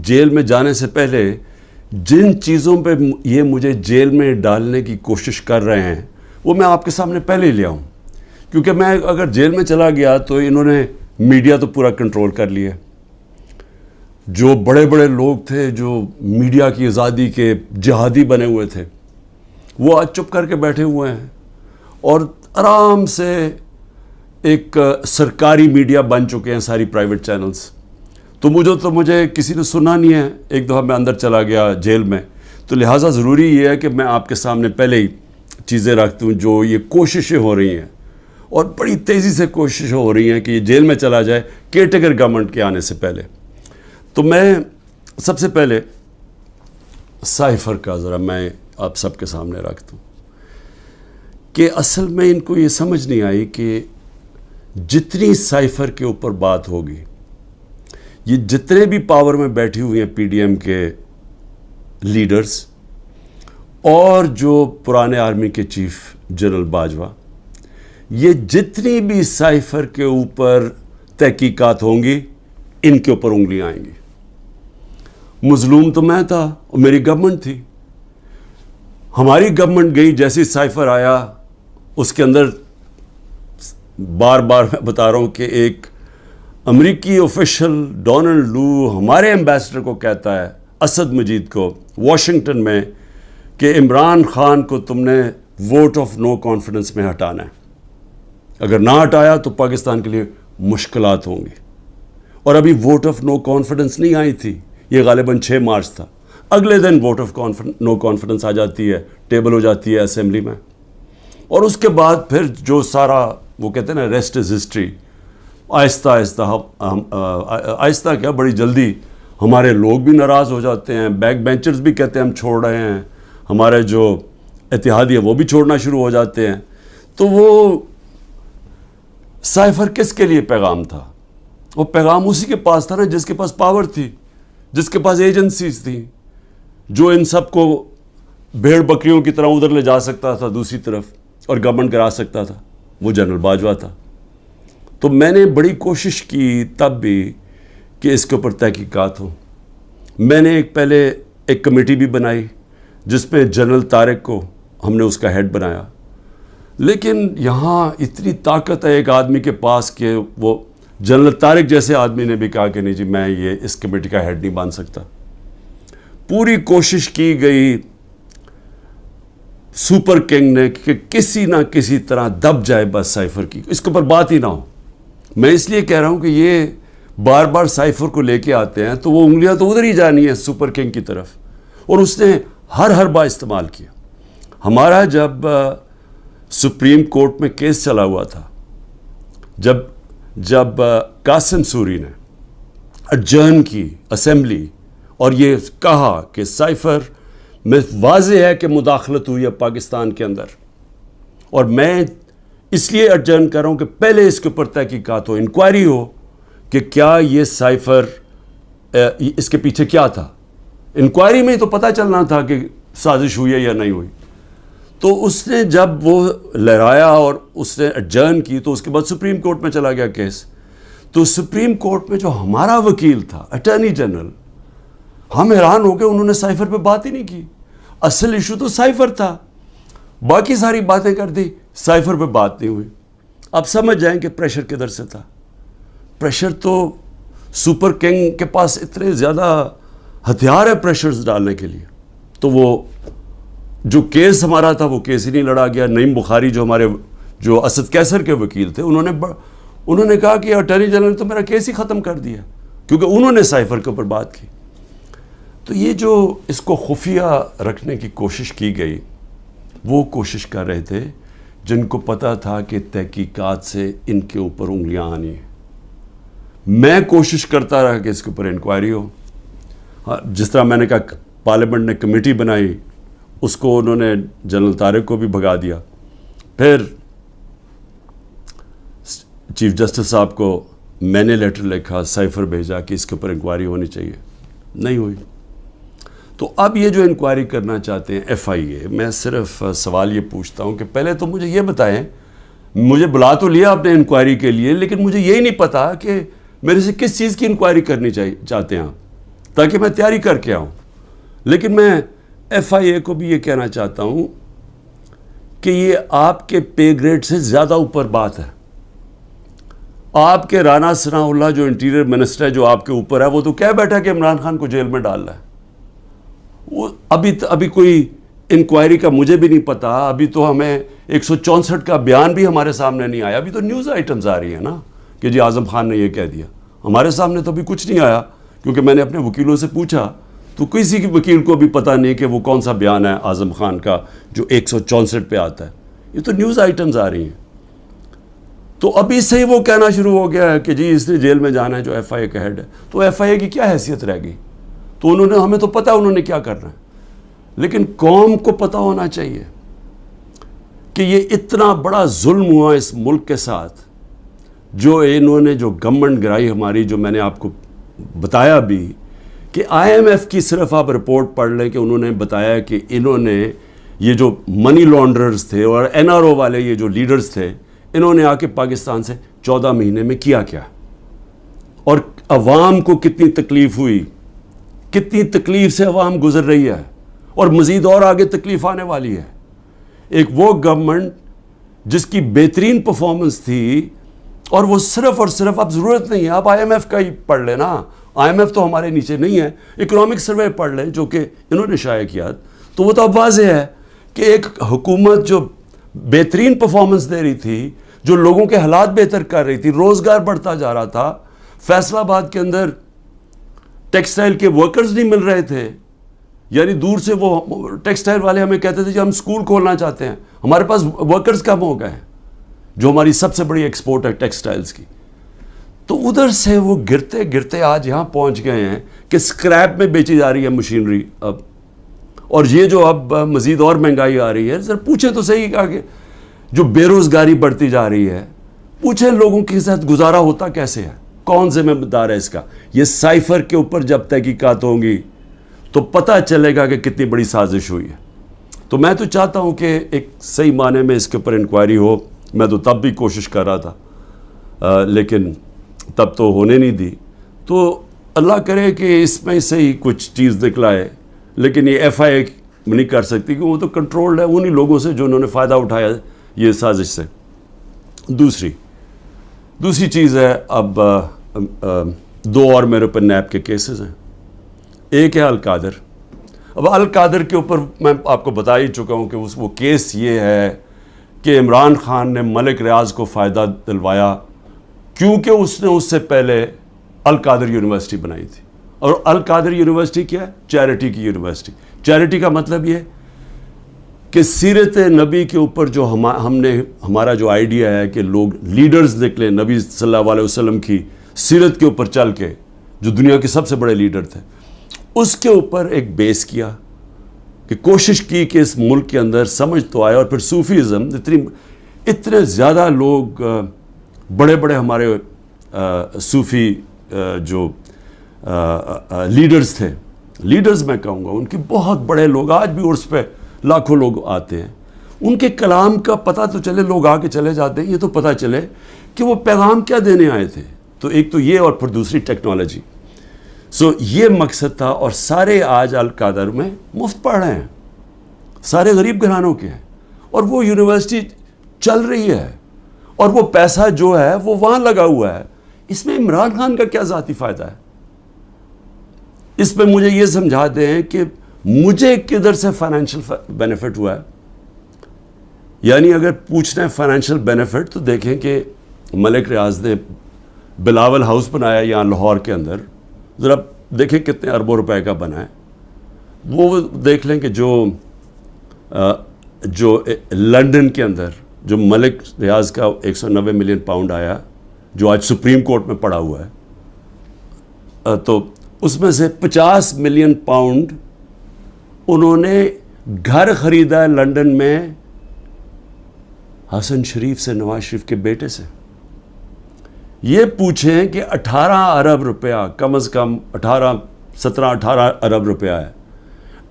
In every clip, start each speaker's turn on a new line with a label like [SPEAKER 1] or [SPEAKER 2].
[SPEAKER 1] Jail میں جانے سے پہلے جن چیزوں پہ یہ مجھے جیل میں ڈالنے کی کوشش کر رہے ہیں وہ میں آپ کے سامنے پہلے ہی لیا ہوں، کیونکہ میں اگر جیل میں چلا گیا تو انہوں نے میڈیا تو پورا کنٹرول کر لیا. جو بڑے بڑے لوگ تھے جو میڈیا کی آزادی کے جہادی بنے ہوئے تھے وہ آج چپ کر کے بیٹھے ہوئے ہیں اور آرام سے ایک سرکاری میڈیا بن چکے ہیں ساری پرائیویٹ چینلز. تو مجھے کسی نے سنا نہیں ہے. ایک دفعہ میں اندر چلا گیا جیل میں، تو لہٰذا ضروری یہ ہے کہ میں آپ کے سامنے پہلے ہی چیزیں رکھتا ہوں. جو یہ کوششیں ہو رہی ہیں اور بڑی تیزی سے کوششیں ہو رہی ہیں کہ یہ جیل میں چلا جائے کیئرٹیکر گورنمنٹ کے آنے سے پہلے. تو میں سب سے پہلے سائفر کا ذرا میں آپ سب کے سامنے رکھتا ہوں کہ اصل میں ان کو یہ سمجھ نہیں آئی کہ جتنی سائفر کے اوپر بات ہوگی، یہ جتنے بھی پاور میں بیٹھی ہوئی ہیں پی ڈی ایم کے لیڈرز اور جو پرانے آرمی کے چیف جنرل باجوہ، یہ جتنی بھی سائفر کے اوپر تحقیقات ہوں گی ان کے اوپر انگلیاں آئیں گی. مظلوم تو میں تھا اور میری گورنمنٹ تھی. ہماری گورنمنٹ گئی، جیسے سائفر آیا اس کے اندر بار بار میں بتا رہا ہوں کہ ایک امریکی آفیشل ڈونلڈ لو ہمارے ایمبیسڈر کو کہتا ہے، اسد مجید کو، واشنگٹن میں، کہ عمران خان کو تم نے ووٹ آف نو کانفیڈنس میں ہٹانا ہے. اگر نہ ہٹایا تو پاکستان کے لیے مشکلات ہوں گی. اور ابھی ووٹ آف نو کانفیڈنس نہیں آئی تھی، یہ غالباً 6 مارچ تھا. اگلے دن ووٹ آف نو کانفیڈنس آ جاتی ہے، ٹیبل ہو جاتی ہے اسمبلی میں. اور اس کے بعد پھر جو سارا وہ کہتے ہیں نا ریسٹ از ہسٹری، آہستہ کیا بڑی جلدی ہمارے لوگ بھی ناراض ہو جاتے ہیں، بیک بینچرز بھی کہتے ہیں ہم چھوڑ رہے ہیں، ہمارے جو اتحادی ہیں وہ بھی چھوڑنا شروع ہو جاتے ہیں. تو وہ سائفر کس کے لیے پیغام تھا؟ وہ پیغام اسی کے پاس تھا نا جس کے پاس پاور تھی، جس کے پاس ایجنسیز تھیں، جو ان سب کو بھیڑ بکریوں کی طرح ادھر لے جا سکتا تھا دوسری طرف اور گورنمنٹ کرا سکتا تھا. وہ جنرل باجوہ تھا. تو میں نے بڑی کوشش کی تب بھی کہ اس کے اوپر تحقیقات ہوں. میں نے پہلے ایک کمیٹی بھی بنائی جس میں جنرل طارق کو ہم نے اس کا ہیڈ بنایا. لیکن یہاں اتنی طاقت ہے ایک آدمی کے پاس کہ وہ جنرل طارق جیسے آدمی نے بھی کہا کہ نہیں جی میں یہ اس کمیٹی کا ہیڈ نہیں بن سکتا. پوری کوشش کی گئی سپر کنگ نے کہ کسی نہ کسی طرح دب جائے بس سائفر کی، اس کے اوپر بات ہی نہ ہو. میں اس لیے کہہ رہا ہوں کہ یہ بار بار سائفر کو لے کے آتے ہیں تو وہ انگلیاں تو ادھر ہی جانی ہیں سپر کنگ کی طرف. اور اس نے ہر بار استعمال کیا. ہمارا جب سپریم کورٹ میں کیس چلا ہوا تھا، جب قاسم سوری نے اڈجرن کی اسمبلی اور یہ کہا کہ سائفر میں واضح ہے کہ مداخلت ہوئی ہے پاکستان کے اندر، اور میں اس لیے اڈجرن کر رہا ہوں کہ پہلے اس کے اوپر تحقیقات ہو، انکوائری ہو کہ کیا یہ سائفر اس کے پیچھے کیا تھا. انکوائری میں تو پتہ چلنا تھا کہ سازش ہوئی ہے یا نہیں ہوئی. تو اس نے جب وہ لہرایا اور اس نے اڈجرن کی تو اس کے بعد سپریم کورٹ میں چلا گیا کیس. تو سپریم کورٹ میں جو ہمارا وکیل تھا اٹارنی جنرل، ہم حیران ہو گئے، انہوں نے سائفر پہ بات ہی نہیں کی. اصل ایشو تو سائفر تھا، باقی ساری باتیں کر دی، سائفر پہ بات نہیں ہوئی. آپ سمجھ جائیں کہ پریشر کدھر سے تھا. پریشر تو سپر کنگ کے پاس اتنے زیادہ ہتھیار ہے پریشرز ڈالنے کے لیے. تو وہ جو کیس ہمارا تھا وہ کیس ہی نہیں لڑا گیا. نعیم بخاری جو ہمارے جو اسد کیسر کے وکیل تھے، انہوں نے کہا کہ اٹارنی جنرل تو میرا کیس ہی ختم کر دیا، کیونکہ انہوں نے سائفر کے اوپر بات کی. تو یہ جو اس کو خفیہ رکھنے کی کوشش کی گئی، وہ کوشش کر رہے تھے جن کو پتا تھا کہ تحقیقات سے ان کے اوپر انگلیاں آنی ہیں. میں کوشش کرتا رہا کہ اس کے اوپر انکوائری ہو. جس طرح میں نے کہا پارلیمنٹ نے کمیٹی بنائی، اس کو انہوں نے جنرل طارق کو بھی بھگا دیا. پھر چیف جسٹس صاحب کو میں نے لیٹر لکھا، سائفر بھیجا کہ اس کے اوپر انکوائری ہونی چاہیے، نہیں ہوئی. تو اب یہ جو انکوائری کرنا چاہتے ہیں ایف آئی اے، میں صرف سوال یہ پوچھتا ہوں کہ پہلے تو مجھے یہ بتائیں، مجھے بلا تو لیا آپ نے انکوائری کے لیے، لیکن مجھے یہی نہیں پتا کہ میرے سے کس چیز کی انکوائری کرنی چاہتے ہیں آپ. تاکہ میں تیاری کر کے آؤں. لیکن میں ایف آئی اے کو بھی یہ کہنا چاہتا ہوں کہ یہ آپ کے پے گریڈ سے زیادہ اوپر بات ہے. آپ کے رانا ثناء اللہ جو انٹیریئر منسٹر ہے جو آپ کے اوپر ہے وہ تو کہہ بیٹھا کہ عمران خان کو جیل میں ڈال رہا ہے. وہ ابھی کوئی انکوائری کا مجھے بھی نہیں پتا. ابھی تو ہمیں 164 کا بیان بھی ہمارے سامنے نہیں آیا. ابھی تو نیوز آئٹمز آ رہی ہیں نا کہ جی اعظم خان نے یہ کہہ دیا. ہمارے سامنے تو ابھی کچھ نہیں آیا کیونکہ میں نے اپنے وکیلوں سے پوچھا تو کسی کی وکیل کو بھی پتہ نہیں کہ وہ کون سا بیان ہے اعظم خان کا جو 164 پہ آتا ہے. یہ تو نیوز آئٹمز آ رہی ہیں. تو ابھی سے ہی وہ کہنا شروع ہو گیا ہے کہ جی اس نے جیل میں جانا ہے جو ایف آئی اے کا ہیڈ ہے. تو ایف آئی اے کی کیا حیثیت رہ گئی؟ تو ہمیں تو پتہ انہوں نے کیا کرنا ہے. لیکن قوم کو پتہ ہونا چاہیے کہ یہ اتنا بڑا ظلم ہوا اس ملک کے ساتھ جو انہوں نے جو گورنمنٹ گرائی ہماری, جو میں نے آپ کو بتایا بھی کہ آئی ایم ایف کی صرف آپ رپورٹ پڑھ لیں کہ انہوں نے بتایا کہ انہوں نے یہ جو منی لانڈررز تھے اور این آر او والے یہ جو لیڈرز تھے انہوں نے آ کے پاکستان سے 14 مہینے میں کیا اور عوام کو کتنی تکلیف ہوئی, کتنی تکلیف سے عوام گزر رہی ہے اور مزید اور آگے تکلیف آنے والی ہے. ایک وہ گورنمنٹ جس کی بہترین پرفارمنس تھی اور وہ صرف اور صرف اب ضرورت نہیں ہے, آپ آئی ایم ایف کا ہی پڑھ لیں نا. آئی ایم ایف تو ہمارے نیچے نہیں ہے. اکنامک سروے پڑھ لیں جو کہ انہوں نے شائع کیا تو وہ تو اب واضح ہے کہ ایک حکومت جو بہترین پرفارمنس دے رہی تھی, جو لوگوں کے حالات بہتر کر رہی تھی, روزگار بڑھتا جا رہا تھا. فیصل آباد کے اندر ٹیکسٹائل کے ورکرز نہیں مل رہے تھے. یعنی دور سے وہ ٹیکسٹائل والے ہمیں کہتے تھے کہ ہم سکول کھولنا چاہتے ہیں, ہمارے پاس ورکرز کم ہو گئے ہیں, جو ہماری سب سے بڑی ایکسپورٹ ہے ٹیکسٹائلز کی. تو ادھر سے وہ گرتے گرتے آج یہاں پہنچ گئے ہیں کہ سکریپ میں بیچی جا رہی ہے مشینری اب. اور یہ جو اب مزید اور مہنگائی آ رہی ہے, ذرا پوچھیں تو صحیح کہ جو بے روزگاری بڑھتی جا رہی ہے, پوچھیں لوگوں کے ساتھ گزارا ہوتا کیسے ہے, کون ذمہ دار ہے اس کا. یہ سائفر کے اوپر جب تحقیقات ہوں گی تو پتہ چلے گا کہ کتنی بڑی سازش ہوئی ہے. تو میں تو چاہتا ہوں کہ ایک صحیح معنی میں اس کے اوپر انکوائری ہو. میں تو تب بھی کوشش کر رہا تھا لیکن تب تو ہونے نہیں دی. تو اللہ کرے کہ اس میں سے ہی کچھ چیز نکلائے. لیکن یہ ایف آئی اے نہیں کر سکتی کہ وہ تو کنٹرولڈ ہے انہی لوگوں سے جو انہوں نے فائدہ اٹھایا یہ سازش سے. دوسری چیز ہے, اب 2 اور میرے اوپر نیب کے کیسز ہیں. ایک ہے القادر. اب القادر کے اوپر میں آپ کو بتا ہی چکا ہوں کہ وہ کیس یہ ہے کہ عمران خان نے ملک ریاض کو فائدہ دلوایا کیونکہ اس نے اس سے پہلے القادر یونیورسٹی بنائی تھی. اور القادر یونیورسٹی کیا ہے؟ چیریٹی کی یونیورسٹی. چیریٹی کا مطلب یہ کہ سیرت نبی کے اوپر جو ہمارا جو آئیڈیا ہے کہ لوگ لیڈرز نکلے نبی صلی اللہ علیہ وسلم کی سیرت کے اوپر چل کے, جو دنیا کے سب سے بڑے لیڈر تھے, اس کے اوپر ایک بیس کیا کہ کوشش کی کہ اس ملک کے اندر سمجھ تو آئے. اور پھر صوفیزم, اتنے زیادہ لوگ بڑے بڑے ہمارے صوفی جو لیڈرز تھے, لیڈرز میں کہوں گا ان کے بہت بڑے لوگ, آج بھی عرس پہ لاکھوں لوگ آتے ہیں, ان کے کلام کا پتہ تو چلے, لوگ آ کے چلے جاتے ہیں, یہ تو پتہ چلے کہ وہ پیغام کیا دینے آئے تھے. تو ایک تو یہ, اور پھر دوسری ٹیکنالوجی. یہ مقصد تھا. اور سارے آج القادر میں مفت پڑھ رہے ہیں, سارے غریب گھرانوں کے ہیں, اور وہ یونیورسٹی چل رہی ہے, اور وہ پیسہ جو ہے وہ وہاں لگا ہوا ہے. اس میں عمران خان کا کیا ذاتی فائدہ ہے؟ اس پہ مجھے یہ سمجھا دیں کہ مجھے کدھر سے فائنینشیل بینیفٹ ہوا ہے. یعنی اگر پوچھنا ہے فائنینشیل بینیفٹ تو دیکھیں کہ ملک ریاض نے بلاول ہاؤس بنایا یہاں لاہور کے اندر, ذرا دیکھیں کتنے اربوں روپے کا بنا ہے. وہ دیکھ لیں کہ جو لنڈن کے اندر جو ملک ریاض کا 190 ملین پاؤنڈ آیا جو آج سپریم کورٹ میں پڑا ہوا ہے, تو اس میں سے 50 ملین پاؤنڈ انہوں نے گھر خریدا ہے لنڈن میں حسن شریف سے, نواز شریف کے بیٹے سے. یہ پوچھیں کہ 18 ارب روپیہ, کم از کم 17-18 ارب روپیہ ہے.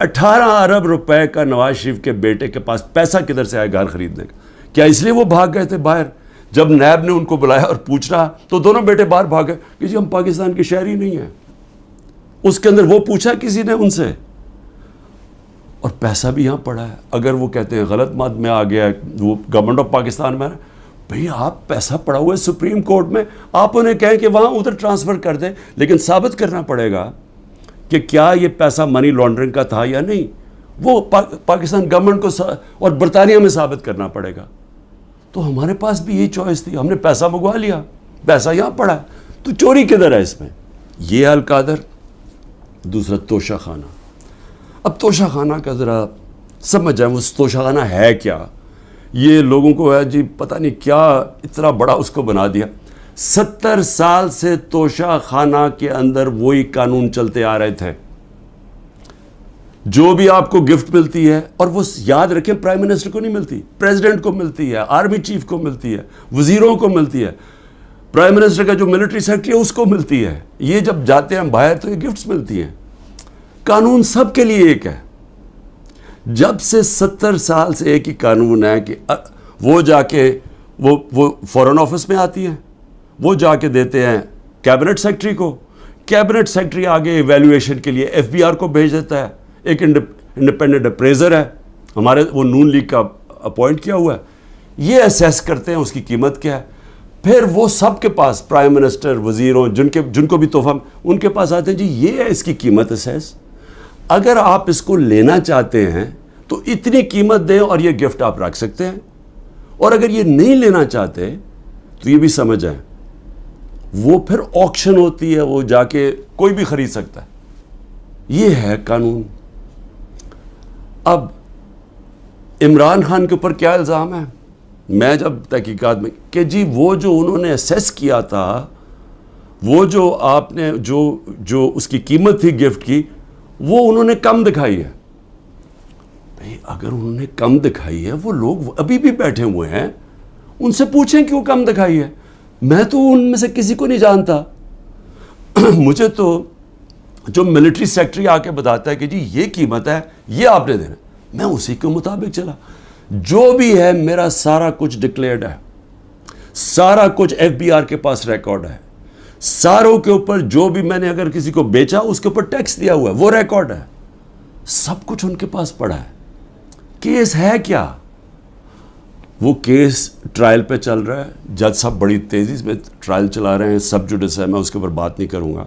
[SPEAKER 1] 18 ارب روپے کا نواز شریف کے بیٹے کے پاس پیسہ کدھر سے آیا گھر خریدنے کا؟ کیا اس لیے وہ بھاگ گئے تھے باہر؟ جب نیب نے ان کو بلایا اور پوچھنا تو دونوں بیٹے باہر بھاگ گئے کہ جی ہم پاکستان کے شہری نہیں ہیں. اس کے اندر وہ پوچھا کسی نے ان سے؟ اور پیسہ بھی یہاں پڑا ہے. اگر وہ کہتے ہیں غلط مات میں آ گیا وہ گورنمنٹ آف پاکستان میں، بھئی آپ پیسہ پڑا ہوا ہے سپریم کورٹ میں، آپ انہیں کہیں کہ وہاں ادھر ٹرانسفر کر دیں، لیکن ثابت کرنا پڑے گا کہ کیا یہ پیسہ منی لانڈرنگ کا تھا یا نہیں. وہ پاکستان گورنمنٹ کو اور برطانیہ میں ثابت کرنا پڑے گا. تو ہمارے پاس بھی یہی چوائس تھی، ہم نے پیسہ منگوا لیا، پیسہ یہاں پڑا ہے، تو چوری کدھر ہے اس میں؟ یہ القادر. دوسرا توشہ خانہ. اب توشہ خانہ کا ذرا سمجھ جائیں وہ توشہ خانہ ہے کیا. یہ لوگوں کو ہے جی پتہ نہیں کیا اتنا بڑا اس کو بنا دیا. 70 سال سے توشہ خانہ کے اندر وہی قانون چلتے آ رہے تھے. جو بھی آپ کو گفٹ ملتی ہے، اور وہ یاد رکھیں پرائم منسٹر کو نہیں ملتی، پریزیڈنٹ کو ملتی ہے، آرمی چیف کو ملتی ہے، وزیروں کو ملتی ہے، پرائم منسٹر کا جو ملٹری سیکرٹری ہے اس کو ملتی ہے. یہ جب جاتے ہیں باہر تو یہ گفٹس ملتی ہیں. قانون سب کے لیے ایک ہے. جب سے 70 سال سے ایک ہی قانون ہے کہ وہ جا کے وہ فورن آفس میں آتی ہیں، وہ جا کے دیتے ہیں کیبنٹ سیکرٹری کو، کیبنٹ سیکرٹری آگے ایویلویشن کے لیے ایف بی آر کو بھیج دیتا ہے. ایک انڈیپینڈنٹ اپریزر ہے ہمارے، وہ نون لیگ کا اپوائنٹ کیا ہوا ہے، یہ اسیس کرتے ہیں اس کی قیمت کیا ہے. پھر وہ سب کے پاس پرائم منسٹر، وزیروں، جن کو بھی تحفہ ان کے پاس آتے ہیں، جی یہ ہے اس کی قیمت اسیس. اگر آپ اس کو لینا چاہتے ہیں تو اتنی قیمت دیں اور یہ گفٹ آپ رکھ سکتے ہیں. اور اگر یہ نہیں لینا چاہتے تو یہ بھی سمجھ جائیں وہ پھر آکشن ہوتی ہے، وہ جا کے کوئی بھی خرید سکتا ہے. یہ ہے قانون. اب عمران خان کے اوپر کیا الزام ہے؟ میں جب تحقیقات میں کہ جی وہ جو انہوں نے اسیس کیا تھا، وہ جو آپ نے جو اس کی قیمت تھی گفٹ کی، وہ انہوں نے کم دکھائی ہے. بھئی اگر انہوں نے کم دکھائی ہے، وہ لوگ ابھی بھی بیٹھے ہوئے ہیں، ان سے پوچھیں کیوں کم دکھائی ہے. میں تو ان میں سے کسی کو نہیں جانتا. مجھے تو جو ملٹری سیکرٹری آ کے بتاتا ہے کہ جی یہ قیمت ہے، یہ آپ نے دینا، میں اسی کے مطابق چلا. جو بھی ہے میرا سارا کچھ ڈکلیئرڈ ہے، سارا کچھ ایف بی آر کے پاس ریکارڈ ہے. ساروں کے اوپر جو بھی میں نے اگر کسی کو بیچا اس کے اوپر ٹیکس دیا ہوا ہے، وہ ریکارڈ ہے. سب کچھ ان کے پاس پڑا ہے. کیس ہے کیا؟ وہ کیس ٹرائل پہ چل رہا ہے. جج صاحب بڑی تیزی میں ٹرائل چلا رہے ہیں، سب جوڈس ہے، میں اس کے اوپر بات نہیں کروں گا.